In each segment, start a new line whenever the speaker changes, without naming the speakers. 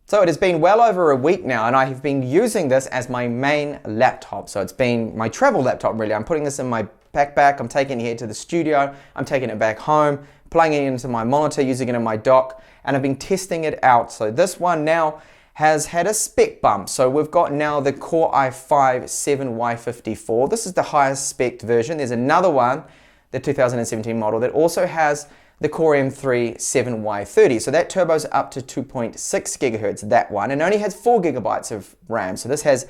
So it has been well over a week now, and I have been using this as my main laptop. So it's been my travel laptop, really. I'm putting this in my backpack, I'm taking it here to the studio, I'm taking it back home, plugging it into my monitor, using it in my dock, and I've been testing it out. So this one now has had a spec bump. So we've got now the Core i5-7Y54. This is the highest spec version. There's another one, the 2017 model, that also has the Core M3-7Y30. So that turbo's up to 2.6 gigahertz, that one, and only has 4 gigabytes of RAM. So this has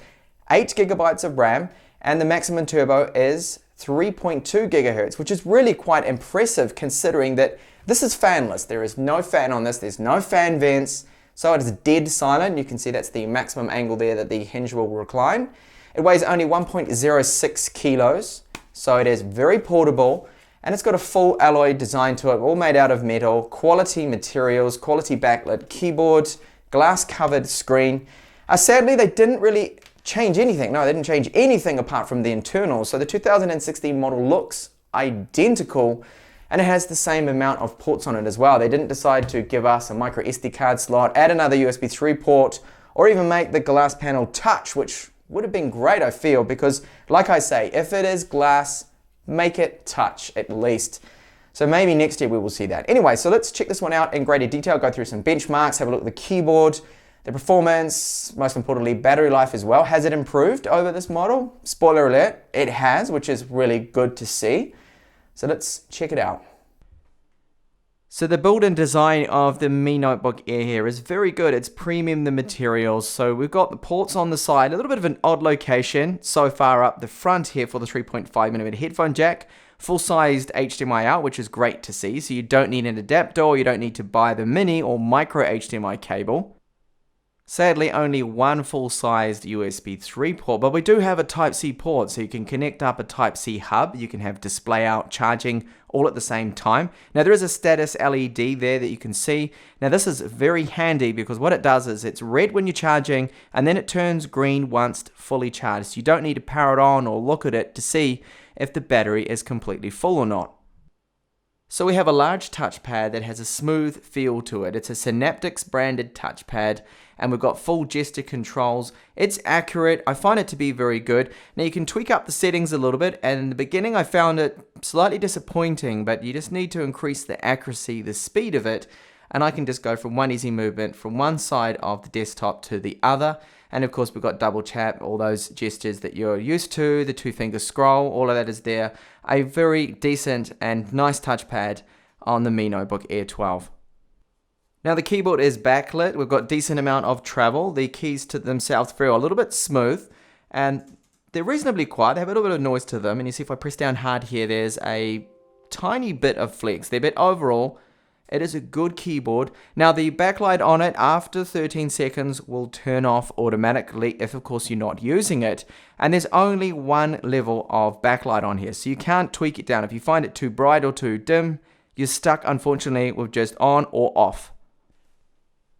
8 gigabytes of RAM, and the maximum turbo is 3.2 gigahertz, which is really quite impressive considering that this is fanless. There is no fan on this, there's no fan vents, so it is dead silent. You can see that's the maximum angle there that the hinge will recline. It weighs only 1.06 kilos, so it is very portable. And it's got a full alloy design to it, all made out of metal, quality materials, quality backlit keyboard, glass covered screen. Sadly, they didn't really change anything. No, they didn't change anything apart from the internals. So the 2016 model looks identical, and it has the same amount of ports on it as well. They didn't decide to give us a micro SD card slot, add another USB 3 port, or even make the glass panel touch, which would have been great, I feel, because like I say, if it is glass, make it touch at least. So maybe next year we will see that. Anyway, so let's check this one out in greater detail, go through some benchmarks, have a look at the keyboard, the performance, most importantly battery life as well. Has it improved over this model? Spoiler alert, it has, which is really good to see. So let's check it out. So the build and design of the Mi Notebook Air here is very good. It's premium, the materials. So we've got the ports on the side, a little bit of an odd location so far up the front here for the 3.5mm headphone jack. Full-sized HDMI out, which is great to see. So you don't need an adapter, or you don't need to buy the mini or micro HDMI cable. Sadly, only one full-sized USB 3 port, but we do have a Type-C port, so you can connect up a Type-C hub, you can have display out, charging, all at the same time. Now there is a status LED there that you can see. Now this is very handy because what it does is it's red when you're charging, and then it turns green once fully charged. So you don't need to power it on or look at it to see if the battery is completely full or not. So we have a large touchpad that has a smooth feel to it. It's a Synaptics branded touchpad, and we've got full gesture controls. It's accurate. I find it to be very good. Now you can tweak up the settings a little bit, and in the beginning I found it slightly disappointing, but you just need to increase the accuracy, the speed of it, and I can just go from one easy movement from one side of the desktop to the other. And of course we've got double tap, all those gestures that you're used to, the 2-finger scroll, all of that is there. A very decent and nice touchpad on the Mi Notebook Air 12. Now the keyboard is backlit, we've got decent amount of travel. The keys to themselves feel a little bit smooth, and they're reasonably quiet. They have a little bit of noise to them, and you see if I press down hard here, there's a tiny bit of flex there, but overall, it is a good keyboard. Now the backlight on it after 13 seconds will turn off automatically if of course you're not using it. And there's only one level of backlight on here, so you can't tweak it down. If you find it too bright or too dim, you're stuck unfortunately with just on or off.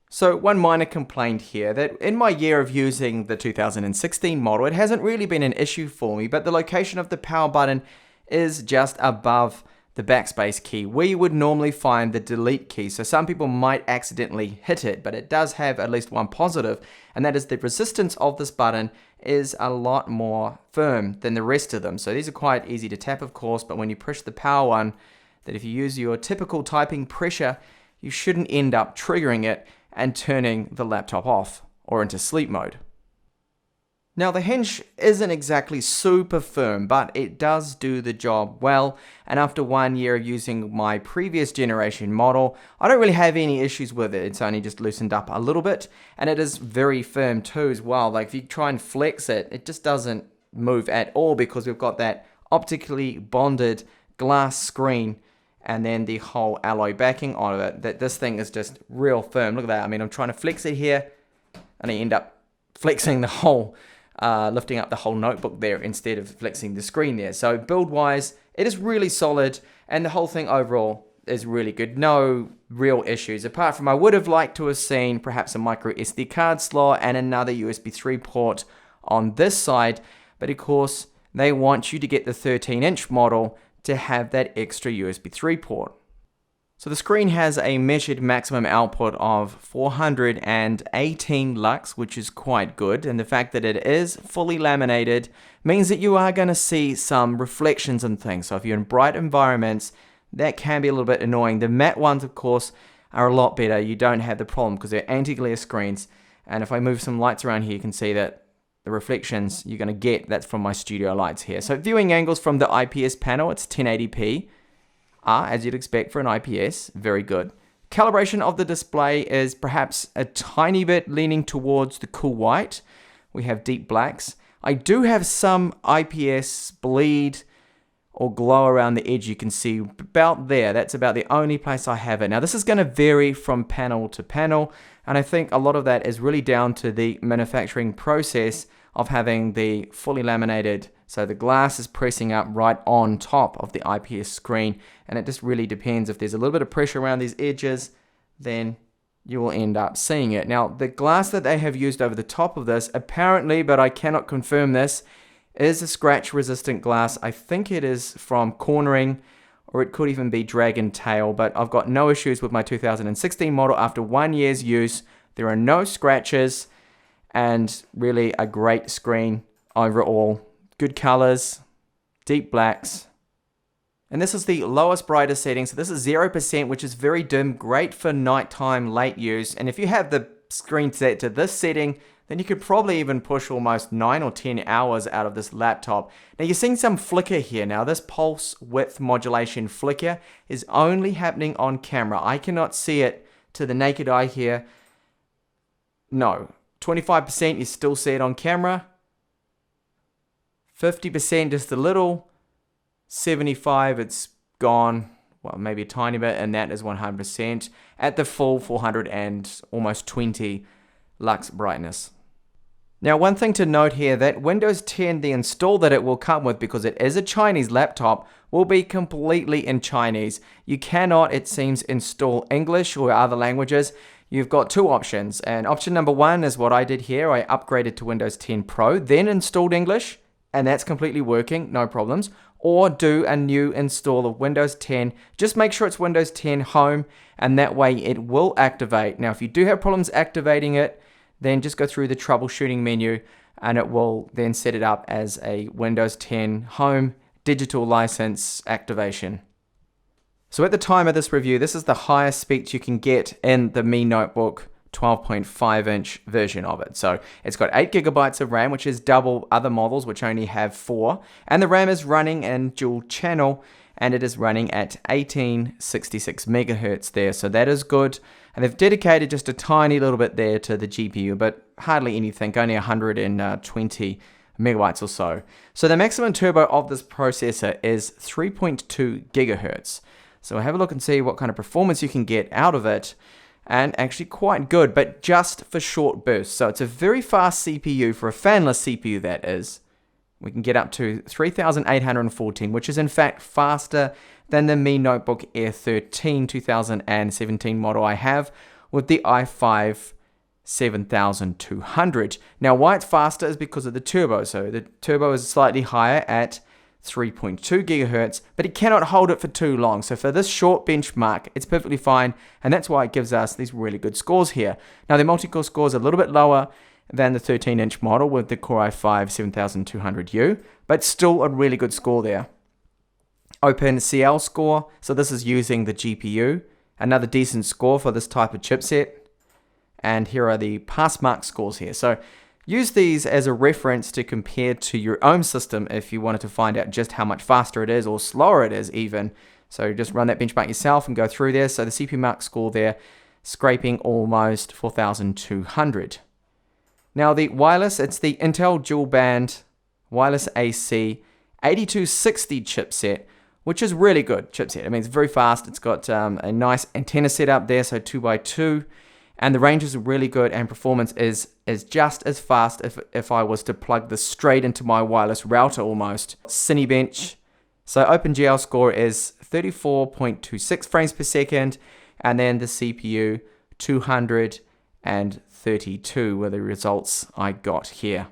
So one minor complaint here, that in my year of using the 2016 model, it hasn't really been an issue for me, but the location of the power button is just above the backspace key, where you would normally find the delete key. So some people might accidentally hit it, but it does have at least one positive, and that is the resistance of this button is a lot more firm than the rest of them. So these are quite easy to tap, of course, but when you push the power one, that if you use your typical typing pressure, you shouldn't end up triggering it and turning the laptop off or into sleep mode. Now the hinge isn't exactly super firm, but it does do the job well, and after 1 year of using my previous generation model, I don't really have any issues with it. It's only just loosened up a little bit, and it is very firm too as well. Like if you try and flex it, it just doesn't move at all because we've got that optically bonded glass screen and then the whole alloy backing on it. That this thing is just real firm. Look at that. I mean, I'm trying to flex it here, and I end up flexing the whole lifting up the whole notebook there instead of flexing the screen there. So build wise, it is really solid, and the whole thing overall is really good. No real issues, apart from I would have liked to have seen perhaps a micro SD card slot and another USB 3 port on this side, but of course they want you to get the 13-inch model to have that extra USB 3 port. So the screen has a measured maximum output of 418 lux, which is quite good. And the fact that it is fully laminated means that you are going to see some reflections and things. So if you're in bright environments, that can be a little bit annoying. The matte ones, of course, are a lot better. You don't have the problem because they're anti-glare screens. And if I move some lights around here, you can see that the reflections you're going to get, that's from my studio lights here. So viewing angles from the IPS panel, it's 1080p. As you'd expect for an IPS, very good. Calibration of the display is perhaps a tiny bit leaning towards the cool white. We have deep blacks. I do have some IPS bleed or glow around the edge. You can see about there. That's about the only place I have it. Now this is going to vary from panel to panel, and I think a lot of that is really down to the manufacturing process of having the fully laminated, so the glass is pressing up right on top of the IPS screen, and it just really depends. If there's a little bit of pressure around these edges, then you will end up seeing it. Now the glass that they have used over the top of this, apparently, but I cannot confirm this, is a scratch resistant glass. I think it is from cornering, or it could even be Dragon Tail, but I've got no issues with my 2016 model. After 1 year's use, there are no scratches, and really a great screen overall. Good colors, deep blacks. And this is the lowest brightest setting. So this is 0%, which is very dim, great for nighttime late use. And if you have the screen set to this setting, then you could probably even push almost 9 or 10 hours out of this laptop. Now you're seeing some flicker here. Now this pulse width modulation flicker is only happening on camera. I cannot see it to the naked eye here. No. 25% you still see it on camera. 50% just a little. 75 it's gone. Well, maybe a tiny bit, and that is 100% at the full 400 and almost 20 lux brightness. Now, one thing to note here, that Windows 10, the install that it will come with, because it is a Chinese laptop, will be completely in Chinese. You cannot, it seems, install English or other languages. You've got two options, and option number one is what I did here. I upgraded to Windows 10 Pro, then installed English, and that's completely working, no problems. Or do a new install of Windows 10. Just make sure it's Windows 10 Home, and that way it will activate. Now, if you do have problems activating it, then just go through the troubleshooting menu, and it will then set it up as a Windows 10 Home digital license activation. So at the time of this review, this is the highest specs you can get in the Mi Notebook 12.5-inch version of it. So it's got 8 gigabytes of RAM, which is double other models, which only have 4. And the RAM is running in dual channel, and it is running at 1866 megahertz there. So that is good. And they've dedicated just a tiny little bit there to the GPU, but hardly anything, only 120 megabytes or so. So the maximum turbo of this processor is 3.2 gigahertz. So we'll have a look and see what kind of performance you can get out of it. And actually quite good, but just for short bursts. So it's a very fast CPU for a fanless CPU, that is. We can get up to 3,814, which is in fact faster than the Mi Notebook Air 13 2017 model I have with the i5-7200. Now why it's faster is because of the turbo. So the turbo is slightly higher at 3.2 gigahertz, but it cannot hold it for too long. So for this short benchmark, it's perfectly fine, and that's why it gives us these really good scores here. Now the multi-core score is a little bit lower than the 13-inch model with the Core i5-7200U, but still a really good score there. OpenCL score, so this is using the GPU, another decent score for this type of chipset. And here are the pass mark scores here. So use these as a reference to compare to your own system if you wanted to find out just how much faster it is or slower it is even. So just run that benchmark yourself and go through there. So the CPU mark score there, scraping almost 4,200. Now the wireless, it's the Intel dual band wireless AC 8260 chipset, which is really good chipset. I mean, it's very fast. It's got a nice antenna setup there, so 2x2. And the range is really good, and performance is just as fast if I was to plug this straight into my wireless router almost. Cinebench. So OpenGL score is 34.26 frames per second, and then the CPU 232 were the results I got here.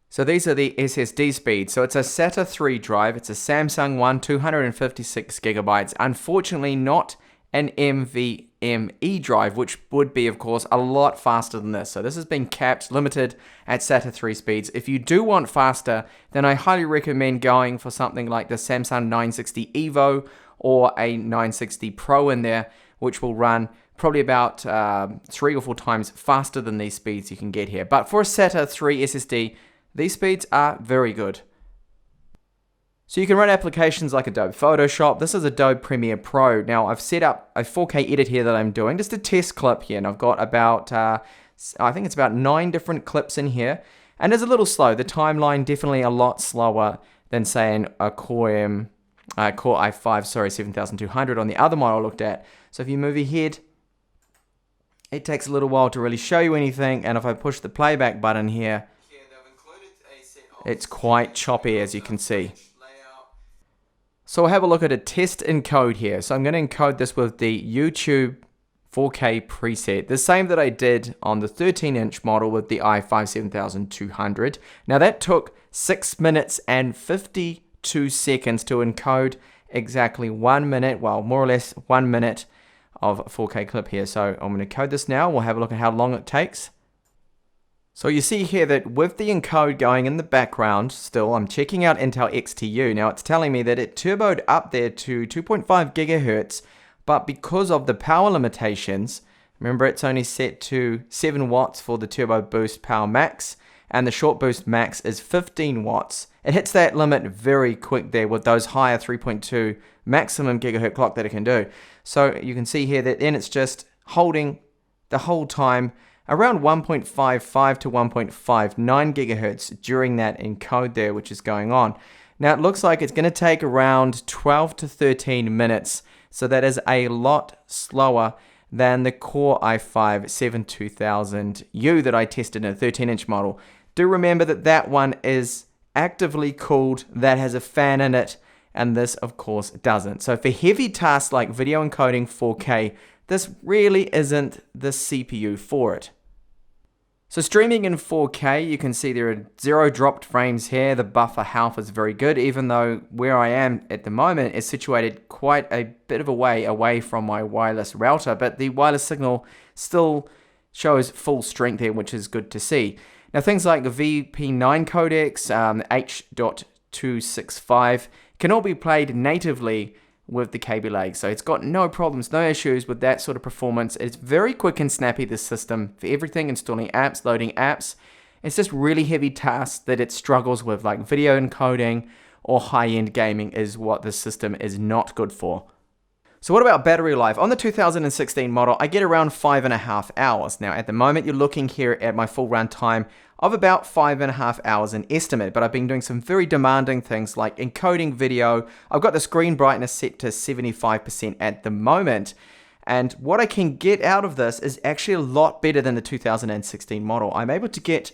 So these are the SSD speeds. So it's a SATA 3 drive. It's a Samsung one, 256 gigabytes. Unfortunately, not an NVMe drive, which would be, of course, a lot faster than this. So this has been capped, limited at SATA 3 speeds. If you do want faster, then I highly recommend going for something like the Samsung 960 EVO or a 960 Pro in there, which will run probably about 3 or 4 times faster than these speeds you can get here. But for a SATA 3 SSD, these speeds are very good. So you can run applications like Adobe Photoshop. This is Adobe Premiere Pro. Now I've set up a 4K edit here that I'm doing, just a test clip here, and I've got about, I think it's about 9 different clips in here. And it's a little slow. The timeline definitely a lot slower than say a Core i5-7200 on the other model I looked at. So if you move ahead, it takes a little while to really show you anything. And if I push the playback button here, it's quite choppy, as you can see. So we'll have a look at a test encode here. So I'm going to encode this with the YouTube 4K preset, the same that I did on the 13-inch model with the i5-7200. Now that took 6 minutes and 52 seconds to encode exactly 1 minute, well, more or less 1 minute of 4K clip here. So I'm going to code this now. We'll have a look at how long it takes. So you see here that with the encode going in the background still, I'm checking out Intel XTU. Now it's telling me that it turboed up there to 2.5 gigahertz, but because of the power limitations, remember it's only set to 7 watts for the turbo boost power max, and the short boost max is 15 watts. It hits that limit very quick there with those higher 3.2 maximum gigahertz clock that it can do. So you can see here that then it's just holding the whole time around 1.55 to 1.59 gigahertz during that encode there, which is going on. Now it looks like it's going to take around 12 to 13 minutes, so that is a lot slower than the Core i5-7200U that I tested in a 13-inch model. Do remember that that one is actively cooled, that has a fan in it, and this of course doesn't. So for heavy tasks like video encoding 4K, this really isn't the CPU for it. So streaming in 4K, you can see there are 0 dropped frames here. The buffer health is very good, even though where I am at the moment is situated quite a bit of a way away from my wireless router, but the wireless signal still shows full strength here, which is good to see. Now things like the VP9 codecs, H.265 can all be played natively with the Kaby Lake. So it's got no problems, no issues with that sort of performance. It's very quick and snappy, this system, for everything, installing apps, loading apps. It's just really heavy tasks that it struggles with, like video encoding or high-end gaming is what this system is not good for. So what about battery life? On the 2016 model, I get around 5.5 hours. Now at the moment, you're looking here at my full run time of about 5.5 hours in estimate, but I've been doing some very demanding things like encoding video. I've got the screen brightness set to 75% at the moment, and what I can get out of this is actually a lot better than the 2016 model. I'm able to get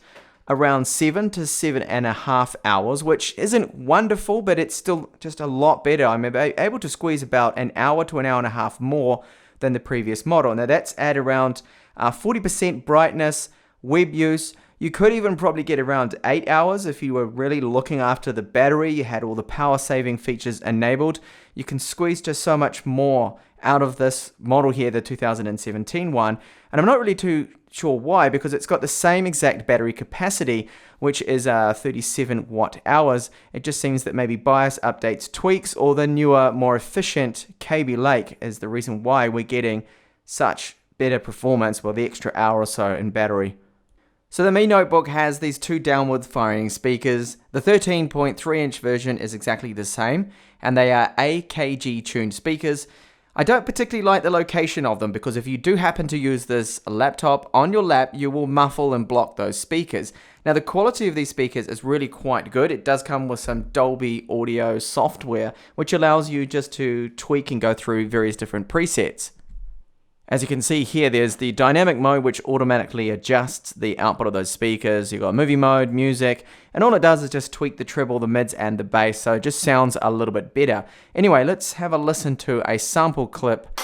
around 7 to 7.5 hours, which isn't wonderful, but it's still just a lot better. I'm able to squeeze about an hour to an hour and a half more than the previous model. Now that's at around 40% brightness, web use. You could even probably get around 8 hours if you were really looking after the battery, you had all the power saving features enabled. You can squeeze just so much more out of this model here, the 2017 one. And I'm not really too sure why, because it's got the same exact battery capacity, which is 37 watt hours. It just seems that maybe BIOS updates, tweaks, or the newer, more efficient Kaby Lake is the reason why we're getting such better performance, well, the extra hour or so in battery. So the Mi Notebook has these 2 downward firing speakers. The 13.3-inch version is exactly the same, and they are AKG tuned speakers. I don't particularly like the location of them, because if you do happen to use this laptop on your lap, you will muffle and block those speakers. Now the quality of these speakers is really quite good. It does come with some Dolby Audio software, which allows you just to tweak and go through various different presets. As you can see here, there's the dynamic mode, which automatically adjusts the output of those speakers. You've got movie mode, music, and all it does is just tweak the treble, the mids, and the bass, so it just sounds a little bit better. Anyway, let's have a listen to a sample clip.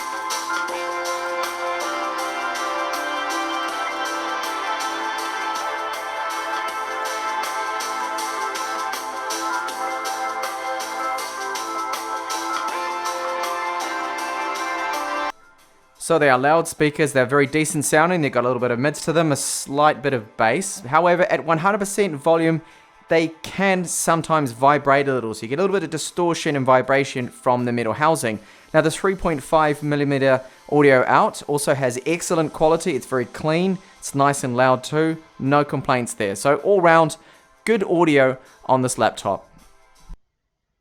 So they are loudspeakers, they're very decent sounding, they've got a little bit of mids to them, a slight bit of bass. However, at 100% volume, they can sometimes vibrate a little, so you get a little bit of distortion and vibration from the metal housing. Now the 3.5mm audio out also has excellent quality, it's very clean, it's nice and loud too, no complaints there. So all round, good audio on this laptop.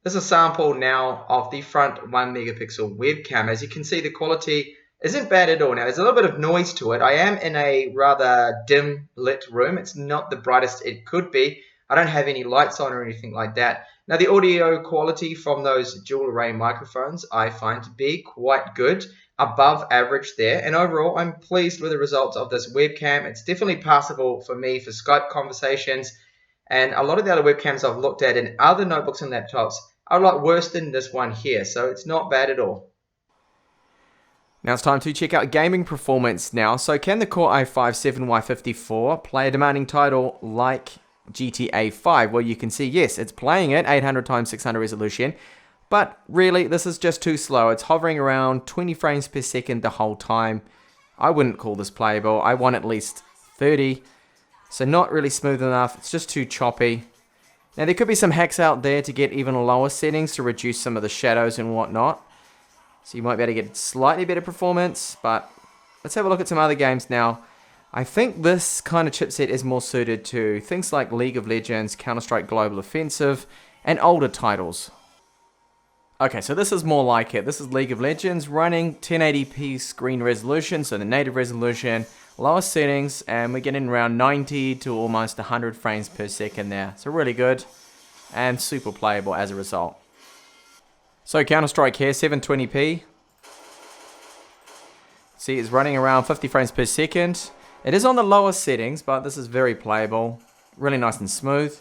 This is a sample now of the front 1 megapixel webcam. As you can see, the quality isn't bad at all. Now there's a little bit of noise to it. I am in a rather dim lit room, it's not the brightest it could be. I don't have any lights on or anything like that. Now the audio quality from those dual array microphones I find to be quite good, above average there, and overall I'm pleased with the results of this webcam. It's definitely passable for me for Skype conversations, and a lot of the other webcams I've looked at in other notebooks and laptops are a lot worse than this one here, so it's not bad at all. Now it's time to check out gaming performance now. So can the Core i5-7Y54 play a demanding title like GTA 5? Well, you can see, yes, it's playing it 800x600 resolution, but really this is just too slow. It's hovering around 20 frames per second the whole time. I wouldn't call this playable. I want at least 30, so not really smooth enough. It's just too choppy. Now there could be some hacks out there to get even lower settings to reduce some of the shadows and whatnot, so you might be able to get slightly better performance. But let's have a look at some other games now. I think this kind of chipset is more suited to things like League of Legends, Counter-Strike Global Offensive, and older titles. Okay, so this is more like it. This is League of Legends running 1080p screen resolution, so the native resolution, lower settings, and we're getting around 90 to almost 100 frames per second there. So really good and super playable as a result. So Counter-Strike here, 720p. See, it's running around 50 frames per second. It is on the lower settings, but this is very playable. Really nice and smooth.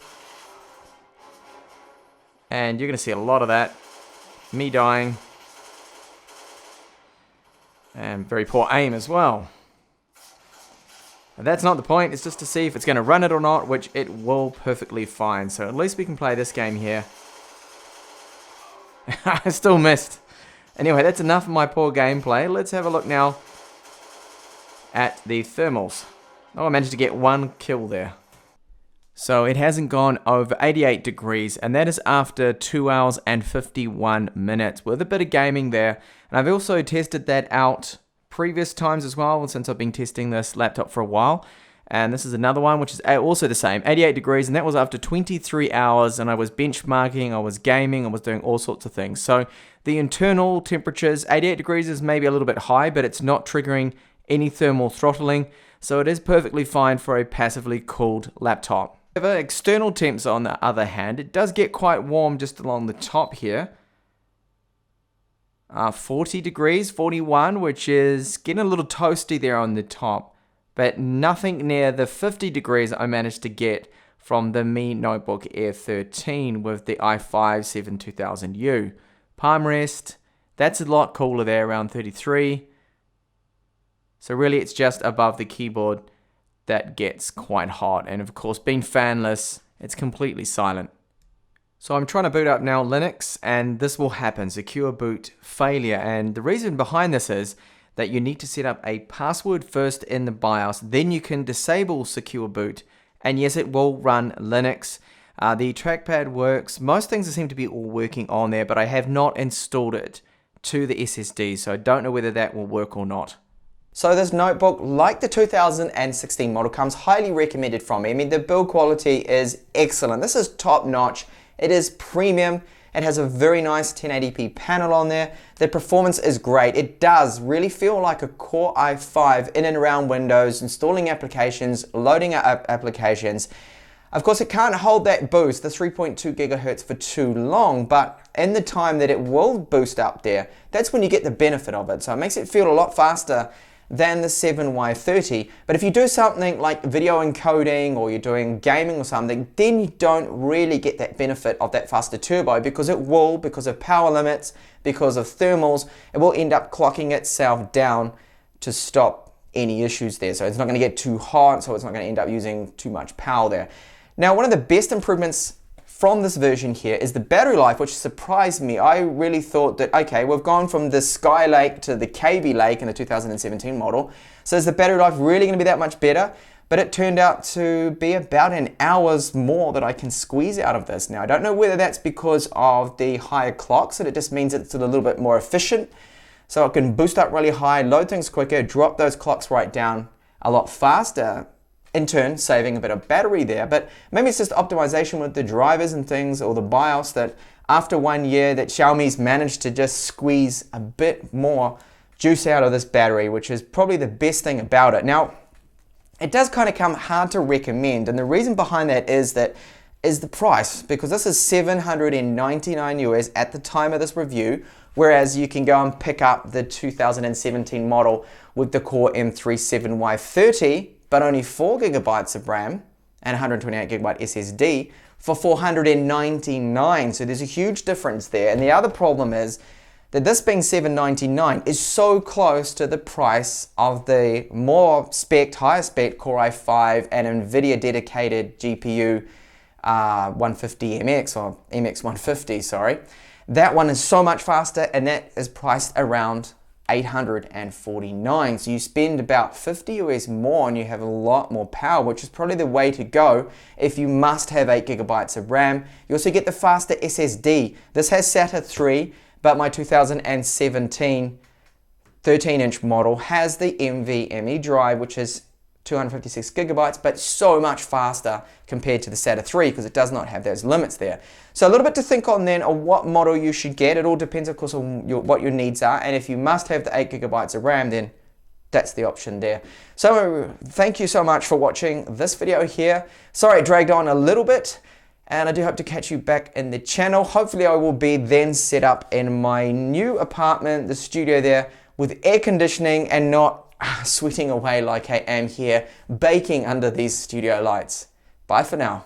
And you're going to see a lot of that. Me dying. And very poor aim as well. But that's not the point, it's just to see if it's going to run it or not, which it will perfectly fine. So at least we can play this game here. I still missed. Anyway, that's enough of my poor gameplay. Let's have a look now at the thermals. Oh, I managed to get one kill there. So it hasn't gone over 88 degrees, and that is after 2 hours and 51 minutes with a bit of gaming there. And I've also tested that out previous times as well, since I've been testing this laptop for a while. And this is another one which is also the same, 88 degrees, and that was after 23 hours, and I was benchmarking, I was gaming, I was doing all sorts of things. So the internal temperatures, 88 degrees is maybe a little bit high, but it's not triggering any thermal throttling, so it is perfectly fine for a passively cooled laptop. However, external temps on the other hand, it does get quite warm just along the top here. 40 degrees, 41, which is getting a little toasty there on the top, but nothing near the 50 degrees I managed to get from the Mi Notebook Air 13 with the i5-7-2000U. Palm rest, that's a lot cooler there, around 33. So really it's just above the keyboard that gets quite hot, and of course being fanless, it's completely silent. So I'm trying to boot up now Linux, and this will happen, secure boot failure, and the reason behind this is that you need to set up a password first in the BIOS, then you can disable secure boot, and yes, it will run Linux. The trackpad works, most things seem to be all working on there, but I have not installed it to the SSD, so I don't know whether that will work or not. So this notebook, like the 2016 model, comes highly recommended from me. I mean, the build quality is excellent. This is top notch. It is premium. It has a very nice 1080p panel on there. The performance is great. It does really feel like a Core i5 in and around Windows, installing applications, loading up applications. Of course, it can't hold that boost, the 3.2 gigahertz, for too long, but in the time that it will boost up there, that's when you get the benefit of it. So it makes it feel a lot faster than the 7Y30. But if you do something like video encoding, or you're doing gaming or something, then you don't really get that benefit of that faster turbo, because it will, because of power limits, because of thermals, it will end up clocking itself down to stop any issues there. So it's not going to get too hot, so it's not going to end up using too much power there. Now, one of the best improvements from this version here is the battery life, which surprised me. I really thought that, okay, we've gone from the Sky Lake to the KB Lake in the 2017 model. So is the battery life really going to be that much better? But it turned out to be about an hour's more that I can squeeze out of this. Now, I don't know whether that's because of the higher clocks, and it just means it's a little bit more efficient. So it can boost up really high, load things quicker, drop those clocks right down a lot faster, in turn saving a bit of battery there. But maybe it's just optimization with the drivers and things, or the BIOS, that after 1 year that Xiaomi's managed to just squeeze a bit more juice out of this battery, which is probably the best thing about it. Now, it does kind of come hard to recommend, and the reason behind that is the price, because this is $799 US at the time of this review, whereas you can go and pick up the 2017 model with the Core M3 7Y30, but only 4 gigabytes of RAM and 128 gigabyte SSD for $499. So there's a huge difference there. And the other problem is that this being $799 is so close to the price of the more spec, higher spec Core i5 and NVIDIA dedicated GPU 150MX, or MX 150, sorry. That one is so much faster, and that is priced around $849. So you spend about 50 US more and you have a lot more power, which is probably the way to go if you must have 8 gigabytes of RAM. You also get the faster SSD. This has SATA 3, but my 2017 13-inch model has the NVMe drive, which is 256 gigabytes, but so much faster compared to the SATA 3 because it does not have those limits there. So a little bit to think on then on what model you should get. It all depends, of course, on what your needs are. And if you must have the 8 gigabytes of RAM, then that's the option there. So thank you so much for watching this video here. Sorry it dragged on a little bit, and I do hope to catch you back in the channel. Hopefully I will be then set up in my new apartment, the studio there, with air conditioning and not sweating away like I am here, baking under these studio lights. Bye for now.